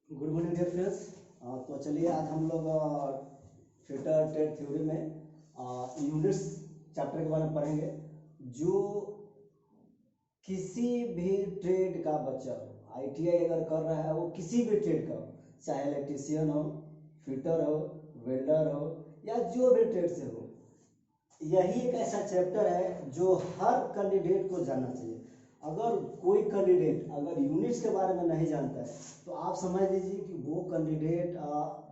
Good morning dear friends. तो चलिए आज हम लोग फिल्टर ट्रेड थ्योरी में यूनिट्स चैप्टर के बारे में पढ़ेंगे। जो किसी भी ट्रेड का बच्चा हो, आईटीआई अगर कर रहा है, वो किसी भी ट्रेड का हो, चाहे इलेक्ट्रीशियन हो, फिटर हो, वेल्डर हो या जो भी ट्रेड से हो, यही एक ऐसा चैप्टर है जो हर कैंडिडेट को जानना चाहिए। अगर कोई कैंडिडेट अगर यूनिट्स के बारे में नहीं जानता है तो आप समझ लीजिए कि वो candidate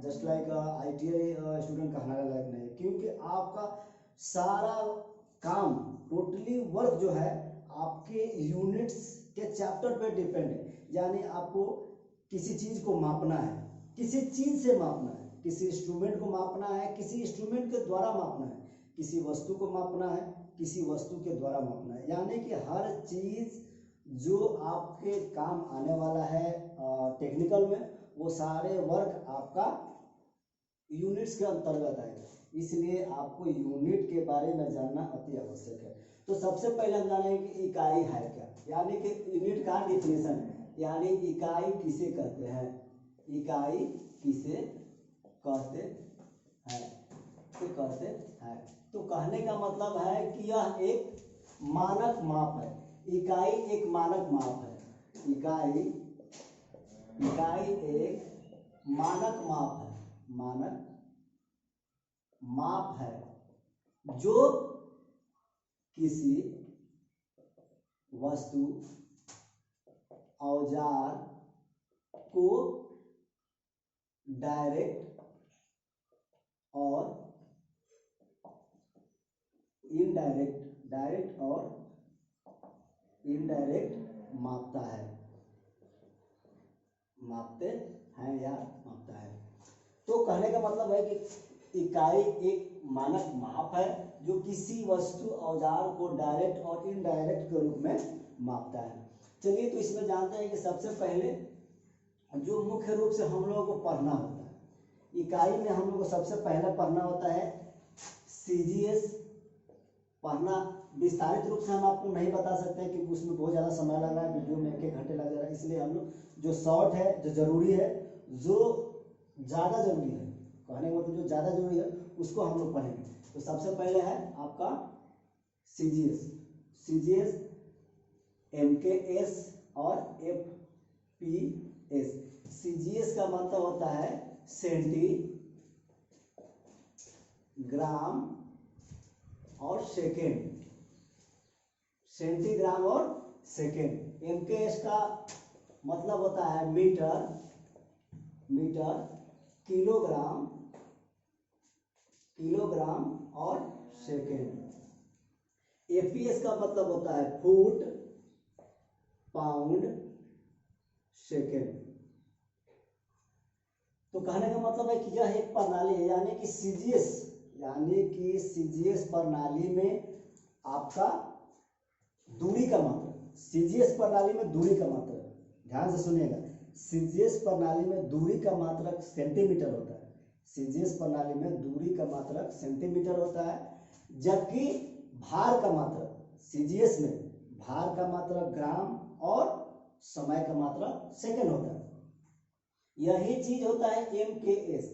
just like ITI student कहलाने लायक नहीं है, क्योंकि आपका सारा काम टोटली वर्क जो है आपके यूनिट्स के चैप्टर पे डिपेंड है। यानी आपको किसी चीज को मापना है, किसी चीज से मापना है, किसी इंस्ट्रूमेंट को मापना है, किसी इंस्ट्रूमेंट के द्वारा मापना है, किसी वस्तु को मापना है, किसी वस्तु के द्वारा मापना है। यानी कि हर चीज जो आपके काम आने वाला है टेक्निकल में, वो सारे वर्क आपका यूनिट्स के अंतर्गत आएगा। इसलिए आपको यूनिट के बारे में जानना अति आवश्यक है। तो सबसे पहले हम जानेंगे कि इकाई है क्या, यानी कि यूनिट का डिफिनेशन है, यानी इकाई किसे कहते हैं, इकाई किसे कहते हैं, तो कहने का मतलब है कि यह एक मानक माप है। इकाई एक मानक माप है। इकाई एक मानक माप है, मानक माप है जो किसी वस्तु, औजार को डायरेक्ट और डायरेक्ट और इनडायरेक्ट मापता है, मापते हैं या मापता है। तो कहने का मतलब है कि इकाई एक मानक माप है जो किसी वस्तु, औजार को डायरेक्ट और इनडायरेक्ट के रूप में मापता है। चलिए तो इसमें जानते हैं कि सबसे पहले जो मुख्य रूप से हम लोगों को पढ़ना होता है, इकाई में हम लोग को सबसे पहले पढ़ना होता है सीजीएस। पढ़ना विस्तारित रूप से हम आपको नहीं बता सकते हैं क्योंकि उसमें बहुत ज़्यादा समय लग रहा है, वीडियो में 1-1 घंटे लग जा रहा है। इसलिए हम लोग जो शॉर्ट है, जो जरूरी है, जो ज़्यादा जरूरी है, कहने का मतलब जो ज़्यादा जरूरी है उसको हम लोग पढ़ेंगे। तो सबसे पहले है आपका सीजीएस, एमकेएस और एफपीएस। सीजीएस का मतलब होता है सेंटीग्राम और सेकेंड, सेंटीग्राम और सेकेंड। एमकेएस का मतलब होता है मीटर, किलोग्राम और सेकेंड। एफपीएस का मतलब होता है फुट, पाउंड, सेकेंड। तो कहने का मतलब है कि यह एक प्रणाली है, यानी कि सीजीएस प्रणाली में आपका दूरी का मात्रक, सीजीएस प्रणाली में दूरी का मात्रक, ध्यान से सुनिएगा, सीजीएस प्रणाली में दूरी का मात्रक सेंटीमीटर होता है। सीजीएस प्रणाली में दूरी का मात्रक सेंटीमीटर होता है, जबकि भार का मात्रक सीजीएस में भार का मात्रक ग्राम और समय का मात्रक सेकंड होता है। यही चीज होता है एमकेएस,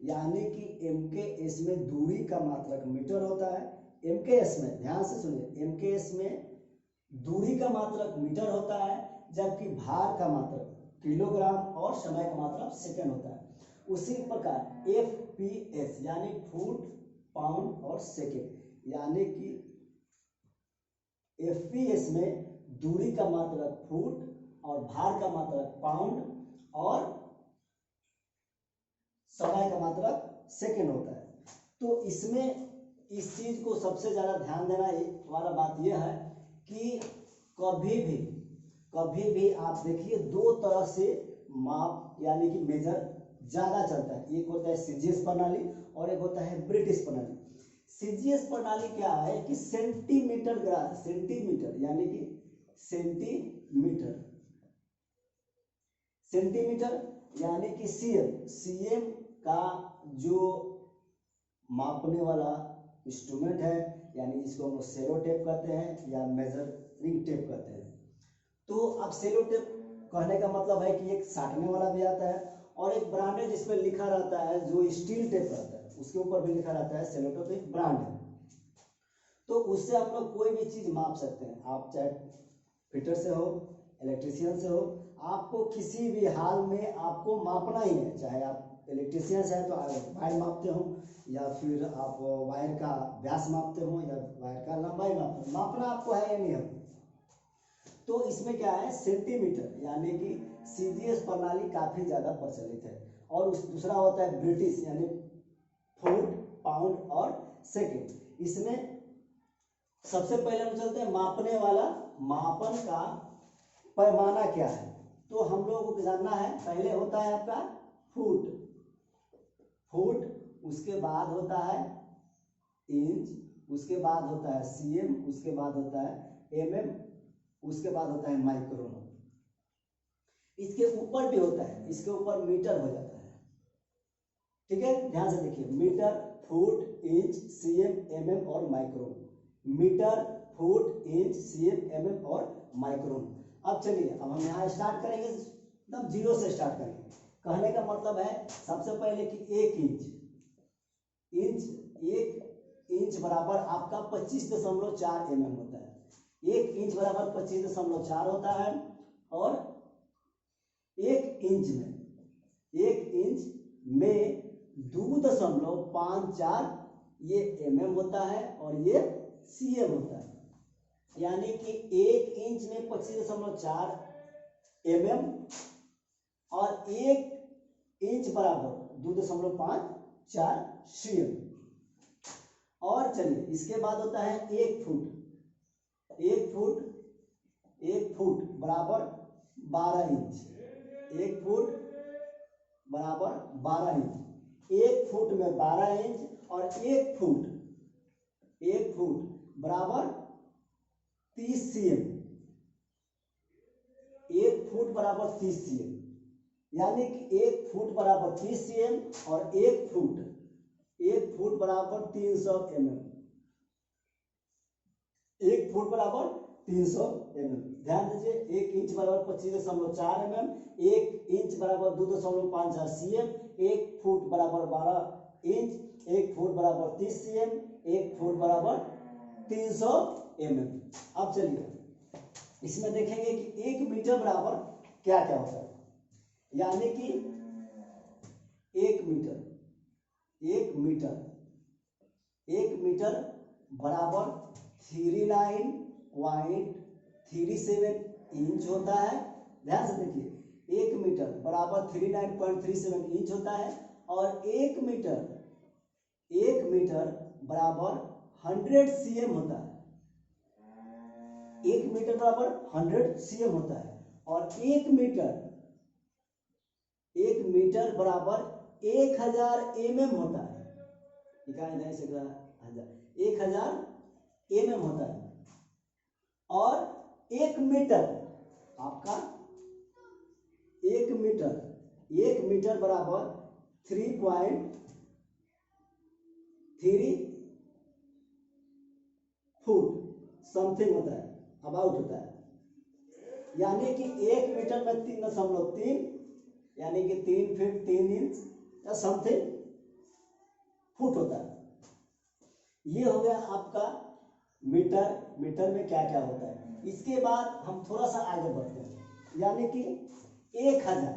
यानी कि एमकेएस में दूरी का मात्रक मीटर होता है। एमकेएस में ध्यान से सुनिए, एमकेएस में दूरी का मात्रक मीटर होता है, जबकि भार का मात्रक किलोग्राम और समय का मात्रक सेकंड होता है। उसी प्रकार एफपीएस यानी फुट, पाउंड और सेकंड, यानी कि एफपीएस में दूरी का मात्रक फुट और भार का मात्रक पाउंड और समय का मात्रक सेकंड होता है। तो इसमें इस चीज को सबसे ज्यादा ध्यान देना वाला बात यह है कि कभी भी आप देखिए दो तरह से माप यानी कि मेजर ज्यादा चलता है। एक होता है सीजीएस प्रणाली और एक होता है ब्रिटिश प्रणाली। सीजीएस प्रणाली क्या है कि सेंटीमीटर यानी कि सेंटीमीटर यानी कि सीएम का जो मापने वाला इंस्ट्रूमेंट है, यानी इसको हम लोग सेलो टेप कहते हैं या मेजरिंग टेप कहते हैं। तो अब सेलो टेप कहने का मतलब है कि एक साटने वाला भी आता है और एक ब्रांड है जिसमें लिखा रहता है, जो स्टील टेप रहता है उसके ऊपर भी लिखा रहता है सेलो टेप, एक ब्रांड है। तो उससे आप लोग कोई भी चीज माप सकते हैं, आप चाहे फिटर से हो, इलेक्ट्रिशियन से हो, आपको किसी भी हाल में आपको मापना ही है। चाहे आप इलेक्ट्रिशियन से हैं तो वायर मापते हो, या फिर आप वायर का व्यास मापते हो, या वायर का लंबाई मापते हो, मापना आपको है या नहीं है। तो इसमें क्या है, सेंटीमीटर, यानी कि सीजीएस प्रणाली काफी ज्यादा प्रचलित है। और दूसरा होता है ब्रिटिश, यानी फुट, पाउंड और सेकेंड। इसमें सबसे पहले हम चलते हैं मापने वाला, मापन का पैमाना क्या है। तो हम लोगों को जानना है, पहले होता है आपका फुट, फुट, उसके बाद होता है इंच, उसके बाद होता है सीएम, उसके बाद होता है एमएम, उसके बाद होता है माइक्रोन। इसके ऊपर भी होता है, इसके ऊपर मीटर हो जाता है। ठीक है, ध्यान से देखिए, metre, foot, inch, CM, MM और micron. Metre, foot, inch, CM, MM और माइक्रोन। अब चलिए, अब हम यहाँ स्टार्ट करेंगे, एकदम जीरो से स्टार्ट करेंगे। कहने का मतलब है सबसे पहले कि 1 इंच, एक इंच बराबर आपका 25.4 mm होता है। 1 इंच बराबर 25.4 होता है। और 1 इंच में 2.54 ये mm होता है और ये cm होता है। यानी कि 1 इंच में 25.4 mm और 1 इंच बराबर 2.54 cm। और चलिए, इसके बाद होता है 1 फुट। 1 फुट बराबर 12 इंच। 1 फुट बराबर 12 इंच। 1 फुट में 12 इंच और 1 फुट बराबर 30 cm। 1 फुट बराबर 30 cm, यानी कि 1 फुट बराबर 30 cm और 1 फुट बराबर 300 mm। 1 फुट बराबर 300 mm। ध्यान दीजिए, 1 इंच बराबर 25.4 mm, 1 इंच बराबर 2.54 cm, 1 फुट बराबर 12 इंच, 1 फुट बराबर 30 cm, 1 फुट बराबर 300 mm। अब चलिए, इसमें देखेंगे कि 1 मीटर बराबर क्या क्या होता है। यानी कि 1 मीटर बराबर 39.37 इंच होता है। ध्यान से देखिए, 1 मीटर बराबर 39.37 इंच होता है। और 1 मीटर बराबर 100 cm होता है। 1 मीटर बराबर 100 cm होता है। और 1 मीटर बराबर 1000 mm होता है। 1000 mm होता है। और 1 मीटर आपका 1 मीटर बराबर 3.3 फुट समथिंग होता है, अबाउट होता है। यानी कि 1 मीटर में 3.3, यानी कि 3 फीट 3 इंच या समथिंग फुट होता है। ये हो गया आपका मीटर। मीटर में क्या क्या होता है। इसके बाद हम थोड़ा सा आगे बढ़ते हैं, यानी कि 1000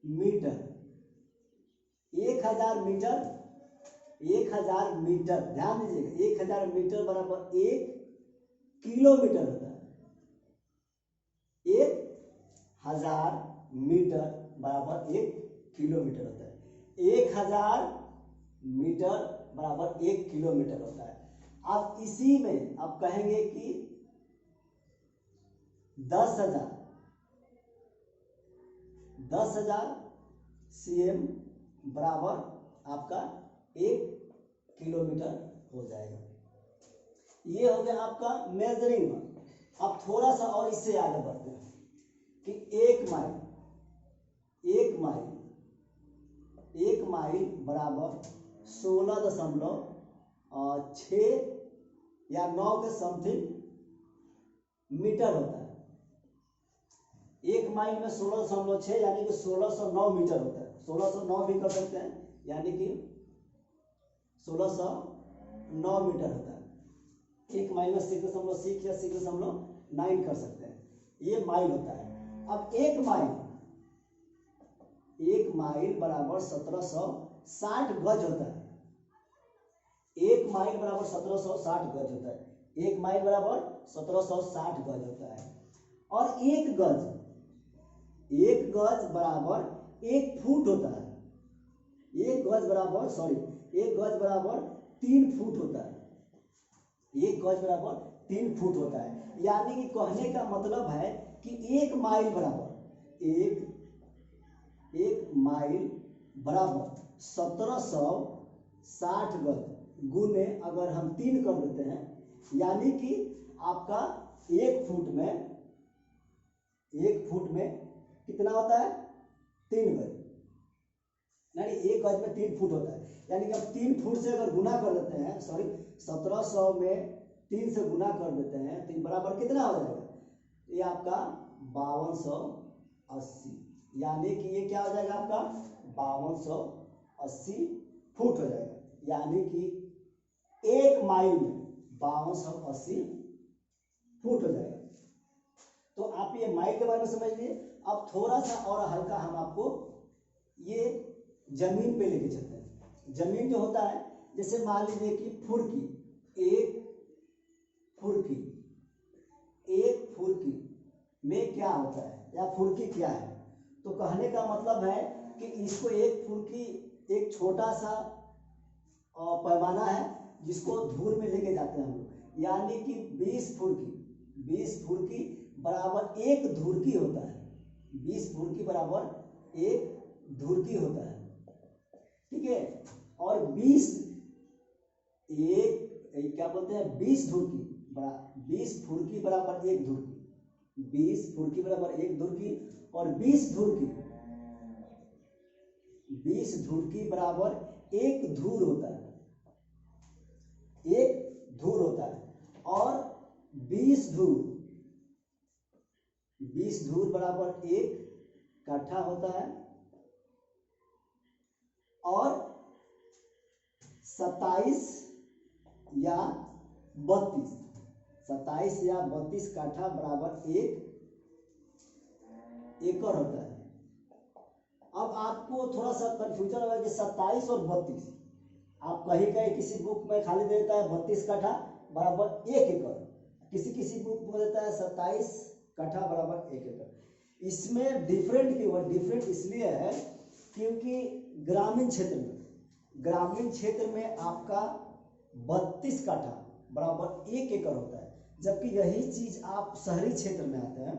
मीटर। 1000 मीटर, ध्यान दीजिएगा, 1000 मीटर बराबर 1 किलोमीटर होता है। 1000 मीटर बराबर 1 किलोमीटर होता है। 1000 मीटर बराबर 1 किलोमीटर होता है। अब इसी में आप कहेंगे कि 10,000 cm बराबर आपका 1 किलोमीटर हो जाएगा। ये हो गया आपका मेजरिंग। अब थोड़ा सा और इससे आगे बढ़ते हैं कि 1 माइल बराबर 16.6 या 9 के समथिंग मीटर होता है। 1 माइल में 16.6 यानी कि 1609 मीटर होता है। 1609 भी कर सकते हैं, यानी कि 1609 मीटर होता है। 1 माइल में 6.6 या 6.9 कर सकते हैं, ये माइल होता है। अब 1 माइल बराबर 1760 गज होता है। 1 माइल बराबर 1760 गज होता है। 1 माइल बराबर 1760 गज होता है। और एक गज बराबर 1 फुट होता है। एक गज बराबर 3 फुट होता है। 1 गज बराबर 3 फुट होता है। यानी कि कहने का मतलब है कि 1 माइल बराबर 1760 गज गुने अगर हम 3 कर देते हैं, यानी कि आपका 1 फुट में कितना होता है? 3 गज, यानी 1 गज में 3 फुट होता है। यानी कि हम 3 फुट से अगर गुना कर देते हैं, 1700 में 3 से गुना कर देते हैं, तो ये बराबर कितना हो जाएगा? ये आपका 5280, यानी कि ये क्या हो जाएगा आपका 5280 फुट हो जाएगा। यानी कि 1 माइल में 5280 फुट हो जाएगा। तो आप ये माइल के बारे में समझ लिए। अब थोड़ा सा और हल्का हम आपको ये जमीन पे लेके चलते हैं। जमीन जो होता है, जैसे मान लीजिए कि एक फुर्की में क्या होता है या फुर्की क्या है, तो कहने का मतलब है कि इसको एक फुर्की एक छोटा सा पैमाना है जिसको धूर में लेके जाते हैं हम लोग, यानी कि 20 फुर्की बराबर 1 धुरकी होता है। 20 फुर्की बराबर 1 धुरकी होता है, ठीक है। और 20 फुर्की बराबर 1 धुरकी, 20 फुर्की बराबर 1 धुरकी, और 20 धुरकी बराबर 1 धूर होता है। 1 धूर होता है। और 20 धूर बराबर 1 कट्ठा होता है। और 27 या 32 काठा बराबर 1 एकड़ होता है। अब आपको थोड़ा सा कंफ्यूजन होगा कि 27 और 32, आप कहीं कहीं किसी बुक में खाली देता है 32 काठा बराबर 1 एकड़, किसी बुक में देता है 27 काठा बराबर 1 एकड़। इसमें डिफरेंट क्यों है? डिफरेंट इसलिए है क्योंकि ग्रामीण क्षेत्र में आपका 32 काठा बराबर 1 एकड़ होता है, जबकि यही चीज आप शहरी क्षेत्र में आते हैं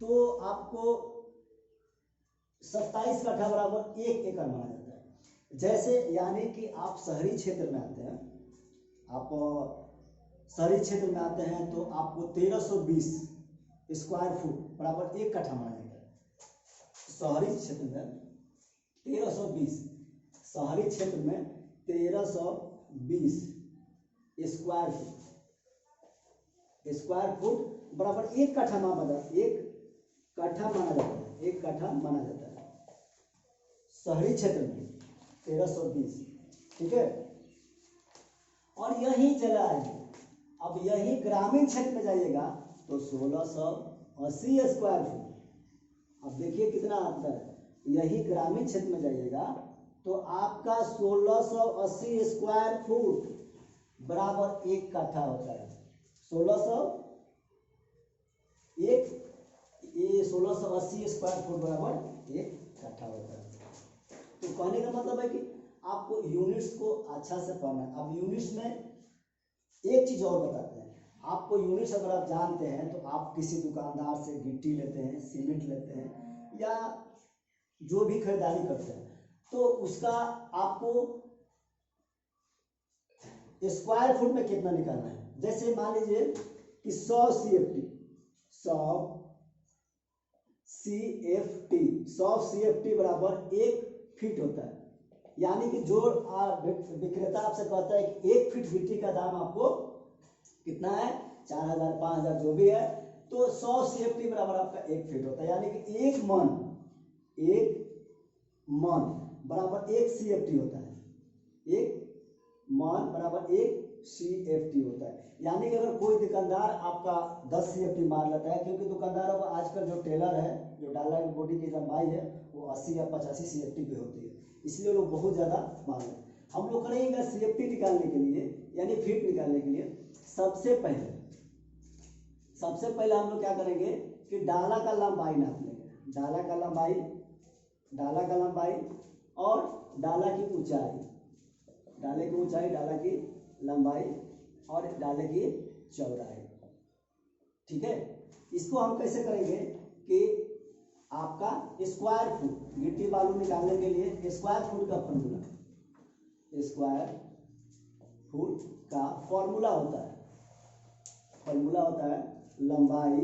तो आपको 27 काठा बराबर 1 एकड़ माना जाता है। जैसे यानी कि आप शहरी क्षेत्र में आते हैं, तो आपको 1320 स्क्वायर फुट बराबर 1 कट्ठा माना जाता है। शहरी क्षेत्र में 1320 स्क्वायर फुट बराबर 1 कट्ठा माना जाता है शहरी क्षेत्र में 1320, ठीक है। और यही चला है। अब यही ग्रामीण क्षेत्र में जाइएगा तो 1680 स्क्वायर फुट। अब देखिए कितना अंतर है। यही ग्रामीण क्षेत्र में जाइएगा तो आपका 1680 स्क्वायर फुट बराबर 1 कट्ठा होता है। 1680 स्क्वायर फुट बराबर 1 कट्ठा होता है। तो कहने का मतलब है कि आपको यूनिट्स को अच्छा से पढ़ना है। अब यूनिट्स में एक चीज और बताते हैं आपको। यूनिट्स अगर आप जानते हैं तो आप किसी दुकानदार से गिट्टी लेते हैं, सीमेंट लेते हैं, या जो भी खरीदारी करते हैं, तो उसका आपको स्क्वायर फुट में कितना निकालना है। जैसे मान लीजिए कि 100 CFT बराबर 1 फीट होता है। यानी कि जो विक्रेता आपसे कहता है कि 1 फीट गिट्टी का दाम आपको कितना है, 4000 5000 जो भी है, तो 100 CFT बराबर आपका 1 फीट होता है, यानी कि एक मन बराबर 1 CFT होता है, एक मन बराबर 1 CFT होता है। यानी कि अगर कोई दुकानदार आपका 10 CFT मार लेता है, क्योंकि दुकानदारों को आजकल जो टेलर है, जो डाला की बॉडी की लंबाई है वो 80 या 85 CFT पे होती है, इसलिए लोग बहुत ज़्यादा मार लेते हैं। हम लोग करेंगे CFT निकालने के लिए, यानी फीट निकालने के लिए सबसे पहले हम लोग क्या करेंगे कि डाला का लंबाई नाप लेंगे, डाला का लंबाई और डाला की ऊंचाई, डाला की लंबाई और डाले की चौड़ाई। ठीक है, इसको हम कैसे करेंगे कि आपका स्क्वायर फुट, गिट्टी बालू निकालने के लिए स्क्वायर फुट का फॉर्मूला होता है लंबाई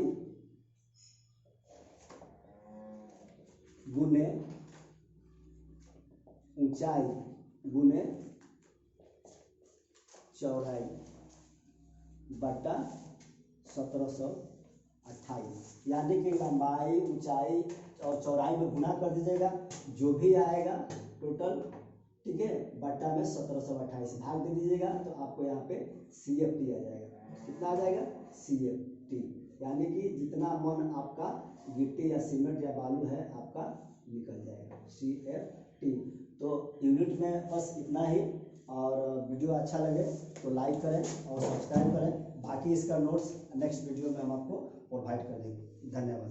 गुने ऊंचाई गुने चौड़ाई बटा 1728, यानी कि लंबाई ऊंचाई और चौड़ाई में गुना कर दीजिएगा, जो भी आएगा टोटल, ठीक है, बटा में 1728 भाग दे दीजिएगा, तो आपको यहाँ पे CFT आ जाएगा। कितना आ जाएगा? CFT, यानी कि जितना मन आपका गिट्टी या सीमेंट या बालू है आपका निकल जाएगा, CFT। तो यूनिट में बस इतना ही, और वीडियो अच्छा लगे तो लाइक करें और सब्सक्राइब करें। बाकी इसका नोट्स नेक्स्ट वीडियो में हम आपको प्रोवाइड कर देंगे। धन्यवाद।